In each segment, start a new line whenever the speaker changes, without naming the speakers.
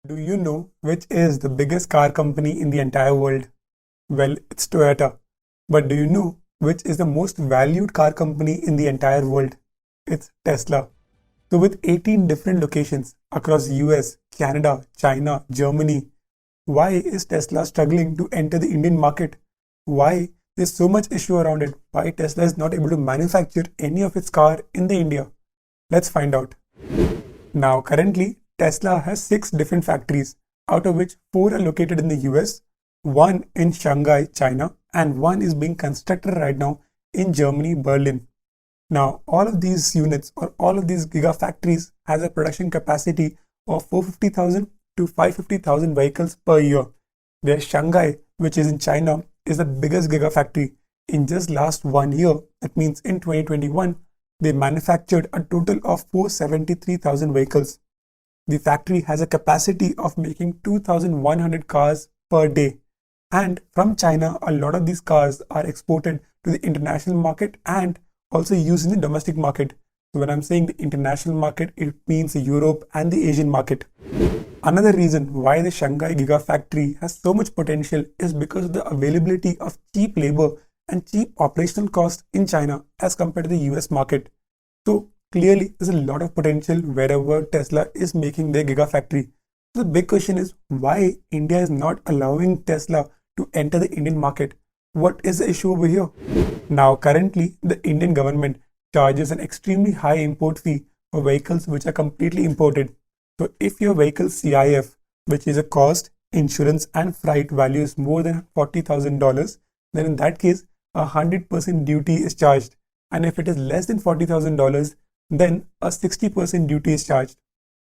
Do you know which is the biggest car company in the entire world? Well, it's Toyota. But do you know which is the most valued car company in the entire world? It's Tesla. So with 18 different locations across US, Canada, China, Germany, why is Tesla struggling to enter the Indian market? Why there's so much issue around it? Why Tesla is not able to manufacture any of its car in the India? Let's find out. Now, currently, Tesla has 6 different factories, out of which 4 are located in the US, 1 in Shanghai, China, and 1 is being constructed right now in Germany, Berlin. Now, all of these units or all of these gigafactories has a production capacity of 450,000 to 550,000 vehicles per year. Where Shanghai, which is in China, is the biggest gigafactory. In just last 1 year, that means in 2021, they manufactured a total of 473,000 vehicles. The factory has a capacity of making 2,100 cars per day. And from China, a lot of these cars are exported to the international market and also used in the domestic market. So when I'm saying the international market, it means Europe and the Asian market. Another reason why the Shanghai Gigafactory has so much potential is because of the availability of cheap labor and cheap operational costs in China as compared to the US market. So clearly, there's a lot of potential wherever Tesla is making their Gigafactory. So the big question is why India is not allowing Tesla to enter the Indian market. What is the issue over here? Now, currently, the Indian government charges an extremely high import fee for vehicles which are completely imported. So if your vehicle's CIF, which is a cost, insurance and freight value is more than $40,000, then in that case, 100% duty is charged. And if it is less than $40,000, then a 60% duty is charged.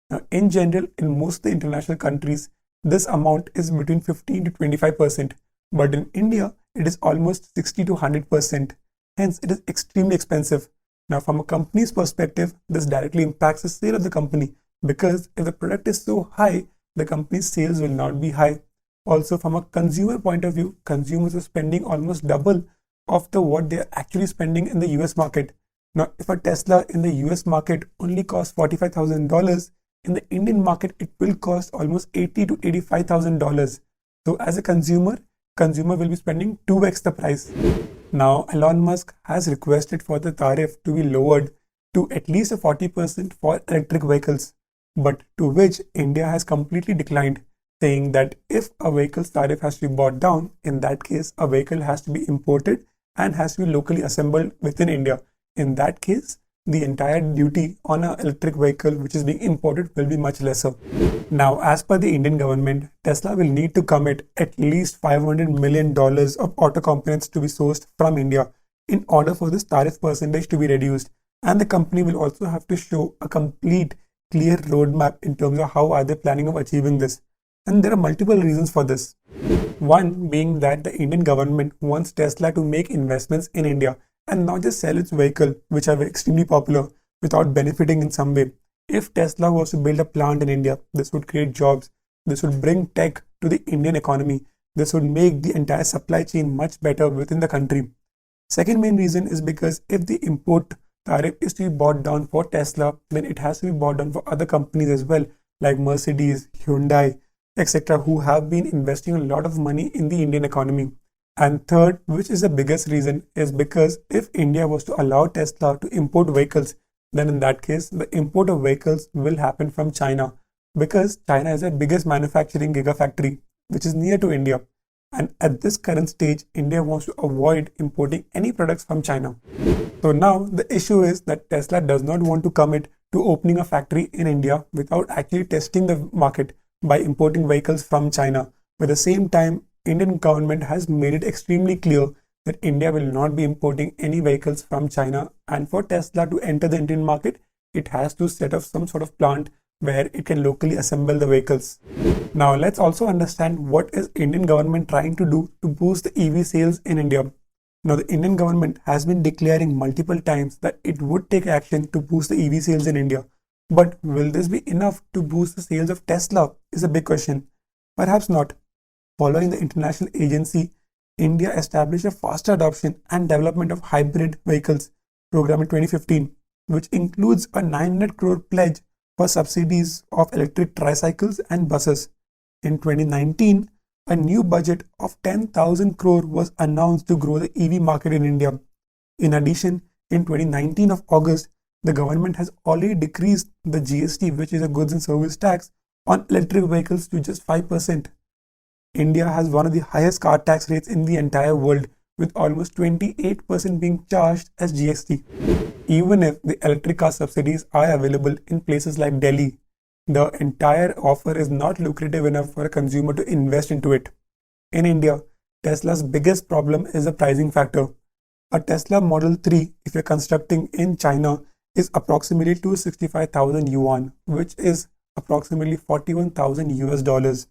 Now, in general, in most of the international countries, this amount is between 15 to 25%. But in India, it is almost 60 to 100%. Hence, it is extremely expensive. Now, from a company's perspective, this directly impacts the sale of the company because if the product is so high, the company's sales will not be high. Also, from a consumer point of view, consumers are spending almost double of what they are actually spending in the US market. Now, if a Tesla in the US market only costs $45,000, in the Indian market, it will cost almost $80,000 to $85,000. So as a consumer will be spending 2x the price. Now, Elon Musk has requested for the tariff to be lowered to at least 40% for electric vehicles, but to which India has completely declined, saying that if a vehicle's tariff has to be brought down, in that case, a vehicle has to be imported and has to be locally assembled within India. In that case, the entire duty on an electric vehicle which is being imported will be much lesser. Now, as per the Indian government, Tesla will need to commit at least $500 million of auto components to be sourced from India in order for this tariff percentage to be reduced. And the company will also have to show a complete, clear roadmap in terms of how are they planning of achieving this. And there are multiple reasons for this. One being that the Indian government wants Tesla to make investments in India and not just sell its vehicle, which are extremely popular, without benefiting in some way. If Tesla was to build a plant in India, this would create jobs, this would bring tech to the Indian economy, this would make the entire supply chain much better within the country. Second main reason is because if the import tariff is to be brought down for Tesla, then it has to be brought down for other companies as well, like Mercedes, Hyundai, etc., who have been investing a lot of money in the Indian economy. And third, which is the biggest reason, is because if India was to allow Tesla to import vehicles, then in that case, the import of vehicles will happen from China because China is the biggest manufacturing gigafactory, which is near to India. And at this current stage, India wants to avoid importing any products from China. So now the issue is that Tesla does not want to commit to opening a factory in India without actually testing the market by importing vehicles from China. But at the same time, Indian government has made it extremely clear that India will not be importing any vehicles from China, and for Tesla to enter the Indian market, it has to set up some sort of plant where it can locally assemble the vehicles. Now let's also understand what is Indian government trying to do to boost the EV sales in India. Now the Indian government has been declaring multiple times that it would take action to boost the EV sales in India. But will this be enough to boost the sales of Tesla is a big question. Perhaps not. Following the international agency, India established a faster adoption and development of hybrid vehicles program in 2015, which includes a 900 crore pledge for subsidies of electric tricycles and buses. In 2019, a new budget of 10,000 crore was announced to grow the EV market in India. In addition, in 2019 of August, the government has already decreased the GST, which is a goods and service tax, on electric vehicles to just 5%. India has one of the highest car tax rates in the entire world, with almost 28% being charged as GST. Even if the electric car subsidies are available in places like Delhi, the entire offer is not lucrative enough for a consumer to invest into it. In India, Tesla's biggest problem is the pricing factor. A Tesla Model 3, if you're constructing in China, is approximately 265,000 yuan, which is approximately 41,000 US dollars.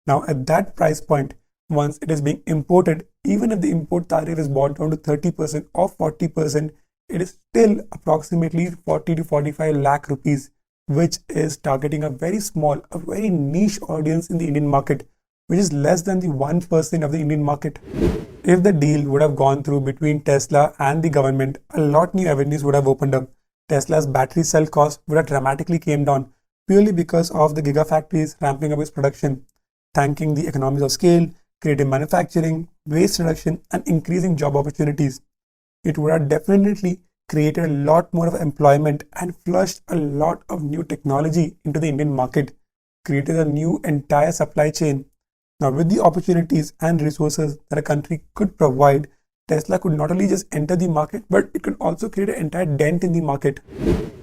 Now, at that price point, once it is being imported, even if the import tariff is brought down to 30% or 40%, it is still approximately 40 to 45 lakh rupees, which is targeting a very small, a very niche audience in the Indian market, which is less than the 1% of the Indian market. If the deal would have gone through between Tesla and the government, a lot new avenues would have opened up. Tesla's battery cell cost would have dramatically came down purely because of the Gigafactories ramping up its production, thanking the economies of scale, creative manufacturing, waste reduction, and increasing job opportunities. It would have definitely created a lot more of employment and flushed a lot of new technology into the Indian market, created a new entire supply chain. Now, with the opportunities and resources that a country could provide, Tesla could not only just enter the market, but it could also create an entire dent in the market.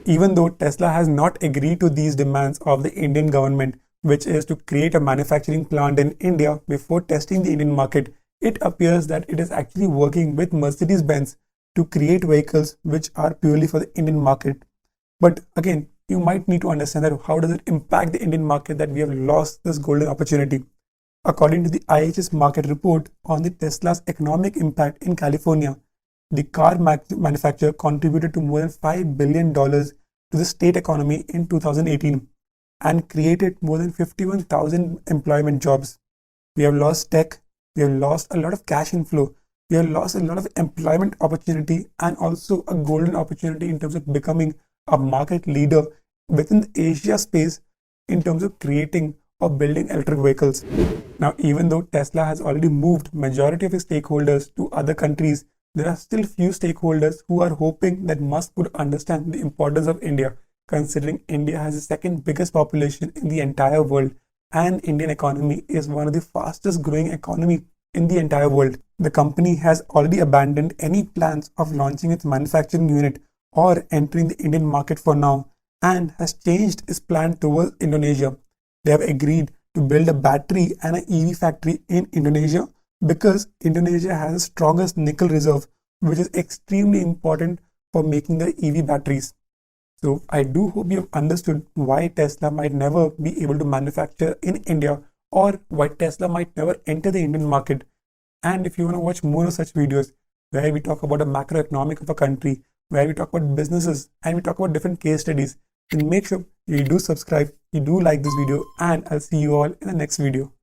Even though Tesla has not agreed to these demands of the Indian government, which is to create a manufacturing plant in India before testing the Indian market, it appears that it is actually working with Mercedes-Benz to create vehicles which are purely for the Indian market. But again, you might need to understand that how does it impact the Indian market that we have lost this golden opportunity. According to the IHS market report on the Tesla's economic impact in California, the car manufacturer contributed to more than $5 billion to the state economy in 2018 and created more than 51,000 employment jobs. We have lost tech, we have lost a lot of cash inflow, we have lost a lot of employment opportunity and also a golden opportunity in terms of becoming a market leader within the Asia space in terms of creating or building electric vehicles. Now, even though Tesla has already moved majority of its stakeholders to other countries, there are still few stakeholders who are hoping that Musk would understand the importance of India, considering India has the second biggest population in the entire world and Indian economy is one of the fastest growing economy in the entire world. The company has already abandoned any plans of launching its manufacturing unit or entering the Indian market for now and has changed its plan towards Indonesia. They have agreed to build a battery and an EV factory in Indonesia because Indonesia has the strongest nickel reserve, which is extremely important for making the EV batteries. So I do hope you have understood why Tesla might never be able to manufacture in India or why Tesla might never enter the Indian market. And if you want to watch more of such videos where we talk about the macroeconomic of a country, where we talk about businesses and we talk about different case studies, then make sure you do subscribe, you do like this video, and I'll see you all in the next video.